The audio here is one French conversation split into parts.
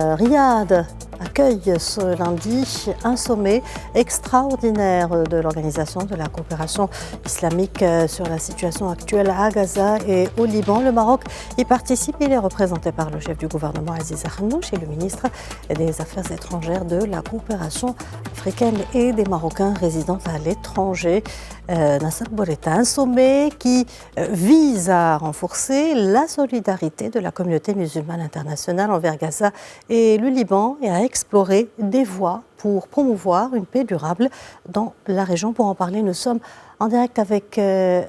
Riyad accueille ce lundi un sommet extraordinaire de l'Organisation de la coopération islamique sur la situation actuelle à Gaza et au Liban. Le Maroc y participe. Il est représenté par le chef du gouvernement Aziz Akhannouch et le ministre des Affaires étrangères de la coopération africaine et des Marocains résidant à l'étranger, Nasser Bourita. Un sommet qui vise à renforcer la solidarité de la communauté musulmane internationale envers Gaza et le Liban et à explorer des voies pour promouvoir une paix durable dans la région. Pour en parler, nous sommes en direct avec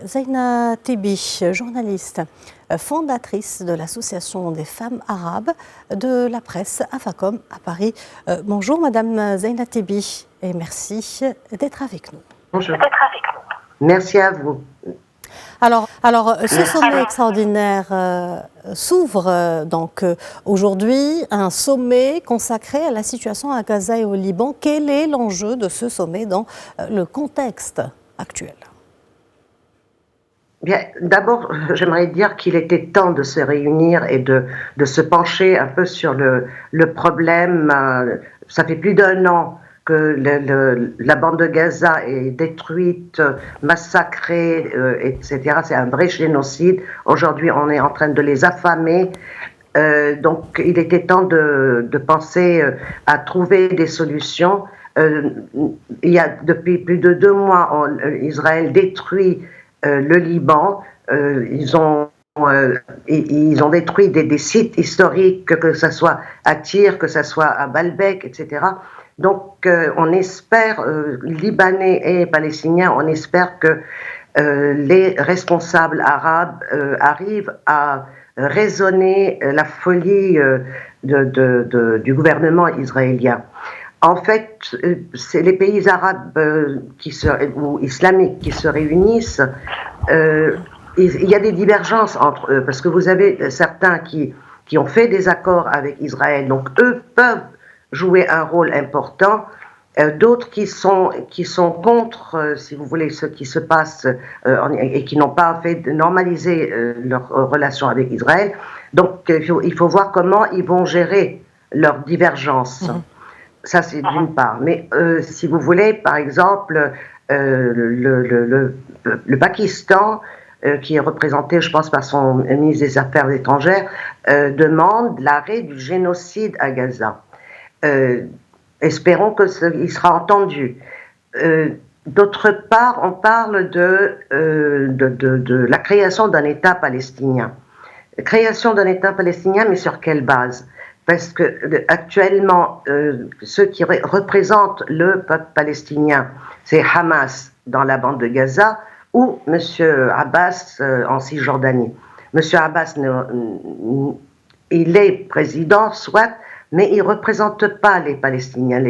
Zeina Tibi, journaliste, fondatrice de l'Association des femmes arabes de la presse AFACOM à Paris. Bonjour Madame Zeina Tibi et merci d'être avec nous. Bonjour. Merci à vous. Alors, ce sommet extraordinaire s'ouvre donc aujourd'hui, un sommet consacré à la situation à Gaza et au Liban. Quel est l'enjeu de ce sommet dans le contexte actuel ? Bien, d'abord, j'aimerais dire qu'il était temps de se réunir et de se pencher un peu sur le problème. Ça fait plus d'1 an que la bande de Gaza est détruite, massacrée, etc. C'est un vrai génocide. Aujourd'hui, on est en train de les affamer. Donc, il était temps de penser à trouver des solutions. Il y a depuis plus de 2 mois, Israël détruit le Liban. Ils ont détruit des sites historiques, que ce soit à Tyr, que ce soit à Baalbek, etc. Donc, on espère, Libanais et Palestiniens, on espère que les responsables arabes arrivent à raisonner la folie du gouvernement israélien. En fait, c'est les pays arabes ou islamiques qui se réunissent. Il y a des divergences entre eux, parce que vous avez certains qui ont fait des accords avec Israël, donc eux peuvent jouer un rôle important, d'autres qui sont contre, si vous voulez, ce qui se passe et qui n'ont pas fait normaliser leur relation avec Israël. Donc il faut voir comment ils vont gérer leurs divergences. Ça, c'est d'une part. Mais si vous voulez, par exemple, le Pakistan, qui est représenté, je pense, par son ministre des Affaires étrangères, demande l'arrêt du génocide à Gaza. Espérons qu'il sera entendu. D'autre part, on parle de la création d'un État palestinien. Création d'un État palestinien, mais sur quelle base ? Parce que actuellement, ceux qui représentent le peuple palestinien, c'est Hamas dans la bande de Gaza ou M. Abbas en Cisjordanie. M. Abbas, il est président, soit, mais il ne représente pas les Palestiniens.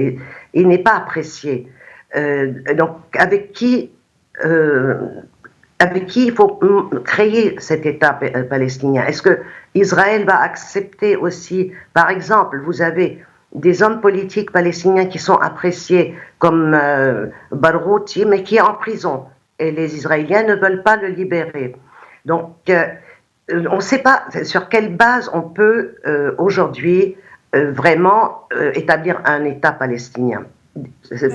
Il n'est pas apprécié. Donc, avec qui il faut créer cet État palestinien? Est-ce que Israël va accepter aussi, par exemple, vous avez des hommes politiques palestiniens qui sont appréciés comme Barouti, mais qui est en prison, et les Israéliens ne veulent pas le libérer. Donc, on ne sait pas sur quelle base on peut aujourd'hui vraiment établir un État palestinien.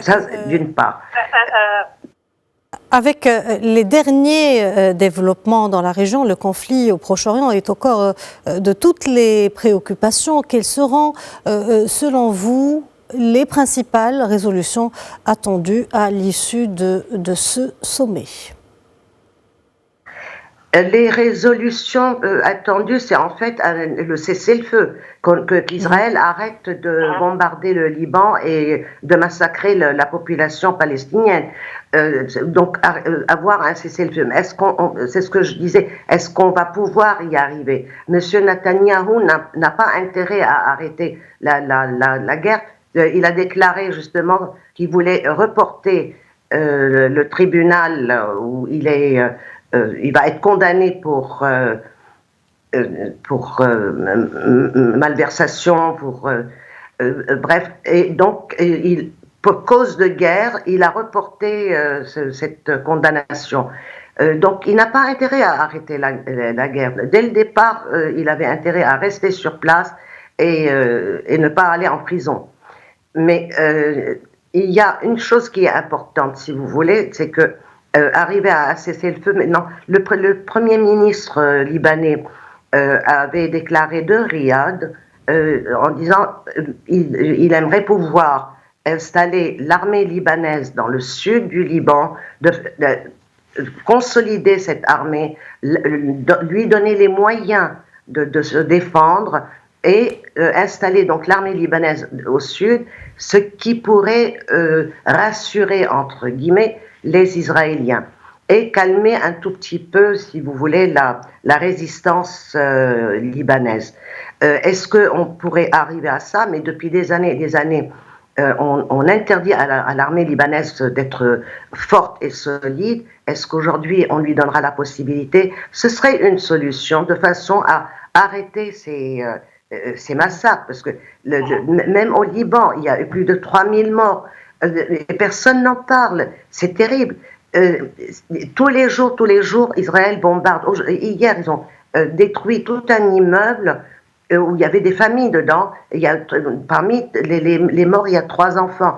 Ça, d'une part. Avec les derniers développements dans la région, le conflit au Proche-Orient est au cœur de toutes les préoccupations. Quelles seront, selon vous, les principales résolutions attendues à l'issue de ce sommet ? Les résolutions attendues, c'est en fait le cessez-le-feu, qu'Israël arrête de bombarder le Liban et de massacrer la population palestinienne. Donc, avoir un cessez-le-feu. C'est ce que je disais, est-ce qu'on va pouvoir y arriver? Monsieur Netanyahou n'a pas intérêt à arrêter la guerre. Il a déclaré justement qu'il voulait reporter le tribunal où il va être condamné pour malversation, bref, et donc pour cause de guerre, il a reporté cette condamnation. Donc il n'a pas intérêt à arrêter la guerre. Dès le départ, il avait intérêt à rester sur place et ne pas aller en prison. Mais il y a une chose qui est importante, si vous voulez, c'est que arriver à cesser le feu, maintenant, le premier ministre libanais avait déclaré de Riyad en disant il aimerait pouvoir installer l'armée libanaise dans le sud du Liban, de consolider cette armée, lui donner les moyens de se défendre et installer donc l'armée libanaise au sud, ce qui pourrait rassurer, entre guillemets, les Israéliens et calmer un tout petit peu, si vous voulez, la résistance libanaise. Est-ce qu'on pourrait arriver à ça? Mais depuis des années et des années, on interdit à l'armée libanaise d'être forte et solide. Est-ce qu'aujourd'hui on lui donnera la possibilité? Ce serait une solution de façon à arrêter ces massacres, parce que même au Liban, il y a eu plus de 3000 morts. Personne n'en parle. C'est terrible. Tous les jours, Israël bombarde. Hier, ils ont détruit tout un immeuble où il y avait des familles dedans. Il y a, parmi les morts, il y a 3 enfants.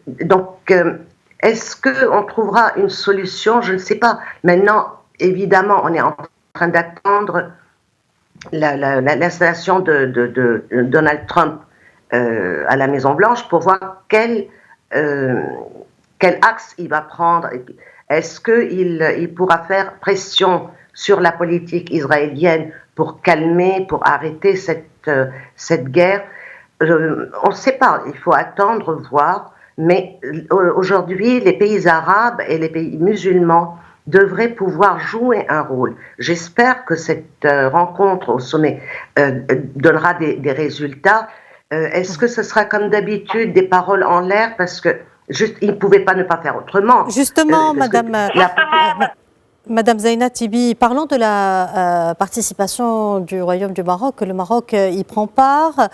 Donc, est-ce qu'on trouvera une solution? Je ne sais pas. Maintenant, évidemment, on est en train d'attendre l'installation de Donald Trump à la Maison-Blanche pour voir quel axe il va prendre. Est-ce qu'il pourra faire pression sur la politique israélienne pour calmer, pour arrêter cette guerre? On ne sait pas, il faut attendre, voir, mais aujourd'hui, les pays arabes et les pays musulmans devraient pouvoir jouer un rôle. J'espère que cette rencontre au sommet donnera des résultats. Est-ce que ce sera comme d'habitude des paroles en l'air, parce que juste, ils ne pouvaient pas ne pas faire autrement. Justement, Madame Zeina Tibi, parlons de la participation du Royaume du Maroc. Le Maroc y prend part,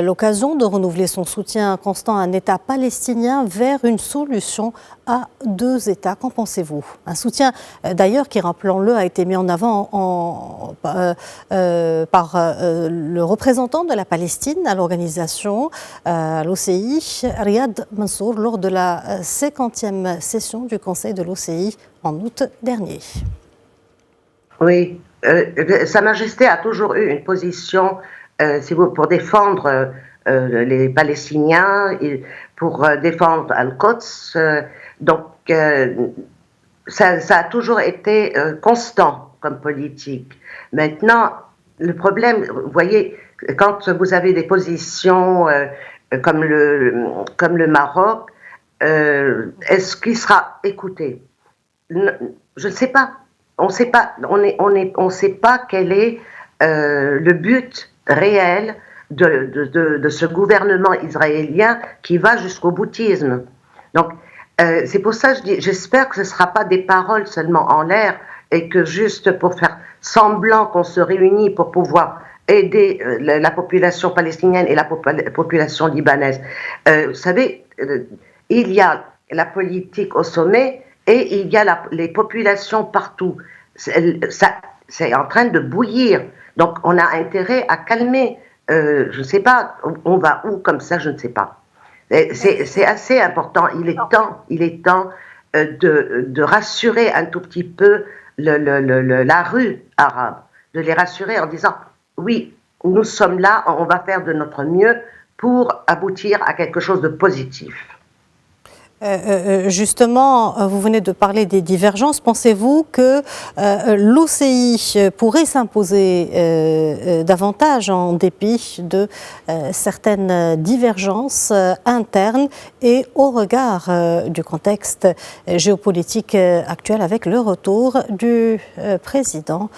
l'occasion de renouveler son soutien constant à un État palestinien vers une solution à 2 États. Qu'en pensez-vous? Un soutien d'ailleurs qui, rappelons-le, a été mis en avant par le représentant de la Palestine à l'organisation, à l'OCI, Riyad Mansour, lors de la 50e session du Conseil de l'OCI en août dernier. Oui, Sa Majesté a toujours eu une position pour défendre les Palestiniens, pour défendre Al-Quds. Donc, ça a toujours été constant comme politique. Maintenant, le problème, vous voyez, quand vous avez des positions comme le Maroc, est-ce qu'il sera écouté? Je ne sais pas. On sait pas. On sait pas quel est le but réel de ce gouvernement israélien qui va jusqu'au boutisme. Donc, c'est pour ça que je dis, j'espère que ce ne sera pas des paroles seulement en l'air et que juste pour faire semblant qu'on se réunit pour pouvoir aider la population palestinienne et la population libanaise. Vous savez, il y a la politique au sommet et il y a les populations partout. C'est en train de bouillir. Donc, on a intérêt à calmer. Je ne sais pas, on va où comme ça, je ne sais pas. C'est assez important. Il est temps de rassurer un tout petit peu la rue arabe, de les rassurer en disant oui, nous sommes là, on va faire de notre mieux pour aboutir à quelque chose de positif. Justement, vous venez de parler des divergences. Pensez-vous que l'OCI pourrait s'imposer davantage en dépit de certaines divergences internes et au regard du contexte géopolitique actuel avec le retour du président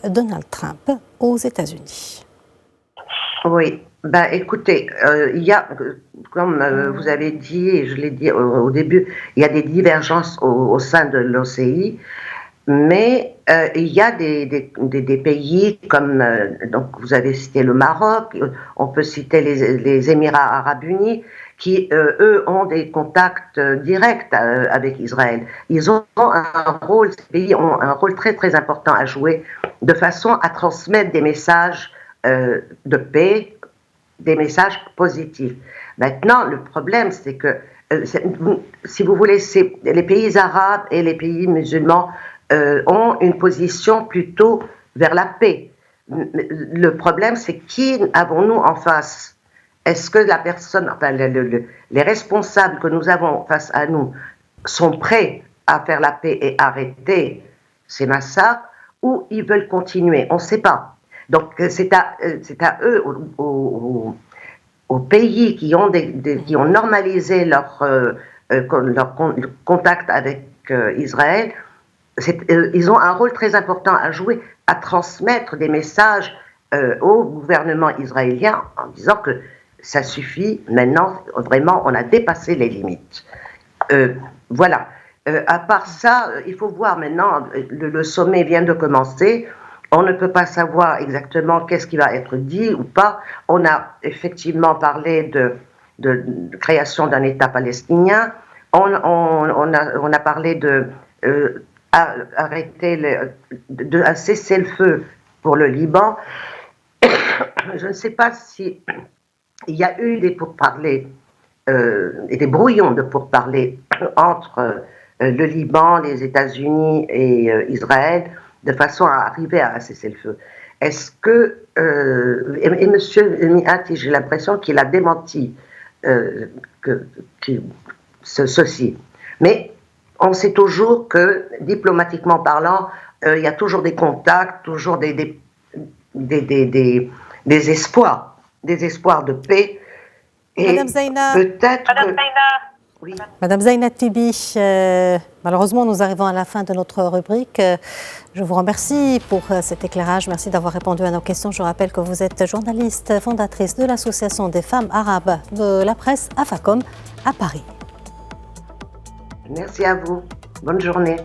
Donald Trump aux États-Unis? Oui. Ben, écoutez, il y a, comme vous avez dit, et je l'ai dit au début, il y a des divergences au sein de l'OCI, mais il y a des pays comme, donc vous avez cité le Maroc, on peut citer les Émirats arabes unis, qui, eux, ont des contacts directs avec Israël. Ils ont ces pays ont un rôle très, très important à jouer, de façon à transmettre des messages de paix, des messages positifs. Maintenant, le problème, c'est que, si vous voulez, les pays arabes et les pays musulmans ont une position plutôt vers la paix. Le problème, c'est qui avons-nous en face? Est-ce que la personne, enfin, les responsables que nous avons face à nous sont prêts à faire la paix et arrêter ces massacres, ou ils veulent continuer? On ne sait pas. Donc c'est à eux, aux pays qui ont normalisé leur contact avec Israël, ils ont un rôle très important à jouer, à transmettre des messages au gouvernement israélien en disant que ça suffit, maintenant, vraiment, on a dépassé les limites. Voilà. À part ça, il faut voir maintenant, le sommet vient de commencer, on ne peut pas savoir exactement qu'est-ce qui va être dit ou pas. On a effectivement parlé de création d'un État palestinien, on a parlé de arrêter un cessez-le-feu pour le Liban. Je ne sais pas si il y a eu des pourparlers et des brouillons de pourparlers entre le Liban, les États-Unis et Israël, de façon à arriver à un cessez-le-feu. Est-ce que et M. Miati, j'ai l'impression qu'il a démenti ceci, mais on sait toujours que, diplomatiquement parlant, il y a toujours des contacts, toujours des espoirs de paix. Et Madame Zeina, peut-être que... Oui. Madame Zeina Tibi, malheureusement, nous arrivons à la fin de notre rubrique. Je vous remercie pour cet éclairage. Merci d'avoir répondu à nos questions. Je rappelle que vous êtes journaliste, fondatrice de l'Association des femmes arabes de la presse, AFACOM, à Paris. Merci à vous. Bonne journée.